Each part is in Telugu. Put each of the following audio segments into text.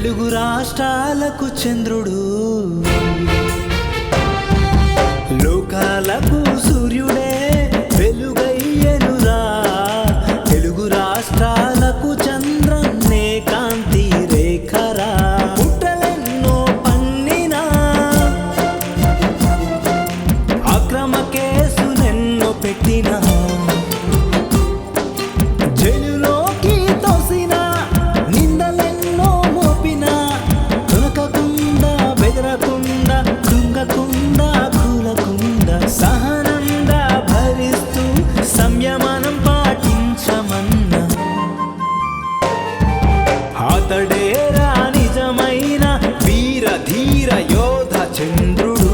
తెలుగు రాష్ట్రాలకు చంద్రుడు, లోకాలకు సూర్యుడే వెలుగయ్యనురా. తెలుగు రాష్ట్రాలకు చంద్రన్నే కాంతి రేఖరా. పుట్టలెన్నో పన్నినా, అక్రమ కేసులెన్నో పెట్టినా, జైలులోకి తోసిన నిందలెన్నో మోపినా, తొలకకుండా బెదరకుండా కృంగకుండా కూలకుండా సహనంగా భరిస్తూ సంయమనం పాటించమన్నా. అతడేరా నిజమైన వీర ధీర యోధ చంద్రుడు.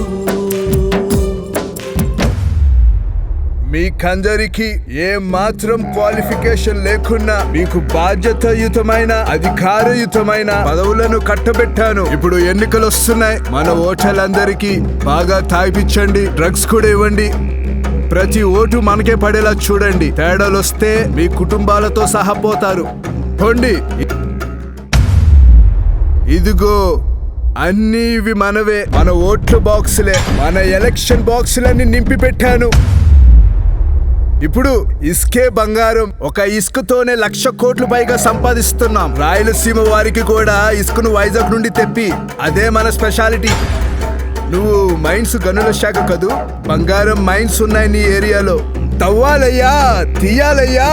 మీకందరికి ఏ మాత్రం క్వాలిఫికేషన్ లేకున్నా మీకు బాధ్యతాయుతమైన అధికారయుతమైన పదవులను కట్టబెట్టాను. ఇప్పుడు ఎన్నికలు వస్తున్నాయి. మన ఓటర్లందరికీ బాగా తాగిపించండి, డ్రగ్స్ కూడా ఇవ్వండి. ప్రతి ఓటు మనకే పడేలా చూడండి. తేడాలు వస్తే మీ కుటుంబాలతో సహా పోతారు. పోండి. ఇదిగో అన్నీ ఇవి మనవే. మన ఓట్ల బాక్సులే, మన ఎలక్షన్ బాక్సులన్నీ నింపి పెట్టాను. ఇప్పుడు ఇసుకే బంగారం. ఒక ఇసుకతోనే 1,00,000 కోట్లు పైగా సంపాదిస్తున్నాం. రాయలసీమ వారికి కూడా ఇసుకను వైజాగ్ నుండి తెప్పి, అదే మన స్పెషాలిటీ. నువ్వు మైన్స్ గనుల శాఖ కదూ, బంగారం మైన్స్ ఉన్నాయి నీ ఏరియాలో. తవ్వాలయ్యా, తీయాలయ్యా,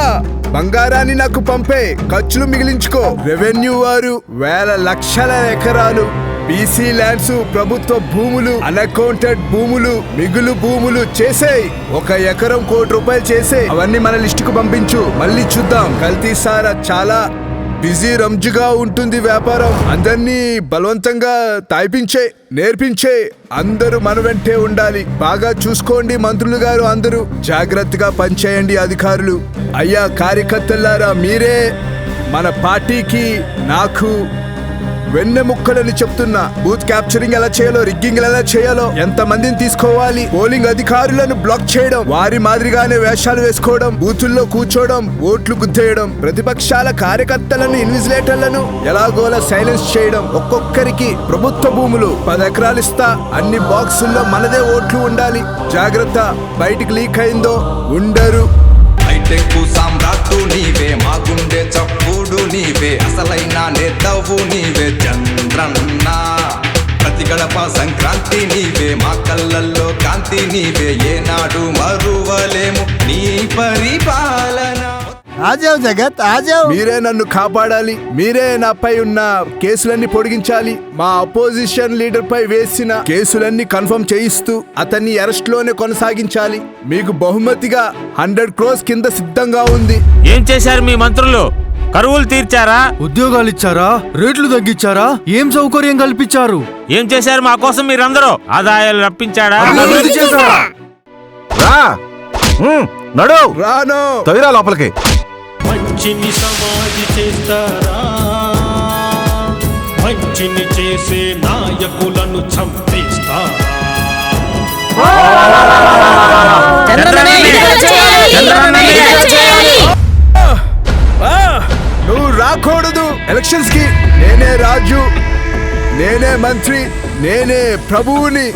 బంగారాన్ని నాకు పంపే, ఖర్చులు మిగిలించుకో. రెవెన్యూ వారు వేల లక్షల ఎకరాలు బీసీ ల్యాండ్స్, ప్రభుత్వ భూములు, అన్అకౌంటెడ్ భూములు, మిగులు భూములు చేసేయ్. 1 ఎకరం ₹1,00,00,000 చేసేయ్. అవన్నీ మన లిస్టుకు పంపించు. మళ్ళీ చూద్దాం. కల్తీ సారా చాలా బిజీ రంజుగా ఉంటుంది వ్యాపారం. అందరినీ బలవంతంగా తాయిపించే, నేర్పించే. అందరూ మన వెంటే ఉండాలి. బాగా చూసుకోండి మంత్రులు గారు. అందరూ జాగ్రత్తగా పనిచేయండి అధికారులు. అయ్యా కార్యకర్తలారా, మీరే మన పార్టీకి నాకు వెన్నెముక్కలని చెప్తున్నా. బూత్ క్యాప్చరింగ్ ఎలా చేయాలో, రిగ్గింగ్ ఎలా చేయాలో, ఎంత మందిని తీసుకోవాలి, పోలింగ్ అధికారులను బ్లాక్ చేయడం, వారి మాదిరిగానే వేషాలు వేసుకోవడం, బూతుల్లో కూర్చోవడం, ఓట్లు గుద్దేయడం, ప్రతిపక్షాల కార్యకర్తలను, ఇన్విజిలేటర్లను ఎలాగోలా సైలెన్స్ చేయడం. ఒక్కొక్కరికి ప్రభుత్వ భూములు 10 ఎకరాలు ఇస్తా. అన్ని బాక్సుల్లో మనదే ఓట్లు ఉండాలి. జాగ్రత్త, బయటికి లీక్ అయిందో ఉండరు. హైటెక్ సామ్రాట్టు నీవే, మా గుండె చప్పుడు నీవే, అసలైన నేతవు నీవే చంద్రన్న. ప్రతి గడప సంక్రాంతి నీవే, మా కళ్ళల్లో కాంతి నీవే, ఏనాడు మరువలేము నీ పరిపాలన. ఆజావ్ జగత్, ఆజావ్. మీరే నన్ను కాపాడాలి. మీరే నాపై ఉన్న కేసులన్నీ పొడిగించాలి. మా అపోజిషన్ లీడర్ పై వేసిన కేసులన్నీ కన్ఫర్మ్ చేయిస్తూ అతన్ని అరెస్ట్ లోనే కొనసాగించాలి. మీకు బహుమతిగా 100 crores కింద సిద్ధంగా ఉంది. ఏం చేశారు మీ మంత్రులు? కరువులు తీర్చారా? ఉద్యోగాలు ఇచ్చారా? రేట్లు తగ్గించారా? ఏం సౌకర్యం కల్పించారు? ఏం చేశారు మా కోసం మీరందరూ? ఆదాయాలు రప్పించాడా? నడు రాను. తగిరా లోపలికి. మంచిని సమాధి చేస్తారా? మంచిని చేసే నాయకులను చంపేస్తారా? నువ్వు రాకూడదు ఎలక్షన్స్ కి. నేనే రాజు, నేనే మంత్రి, నేనే ప్రభువుని.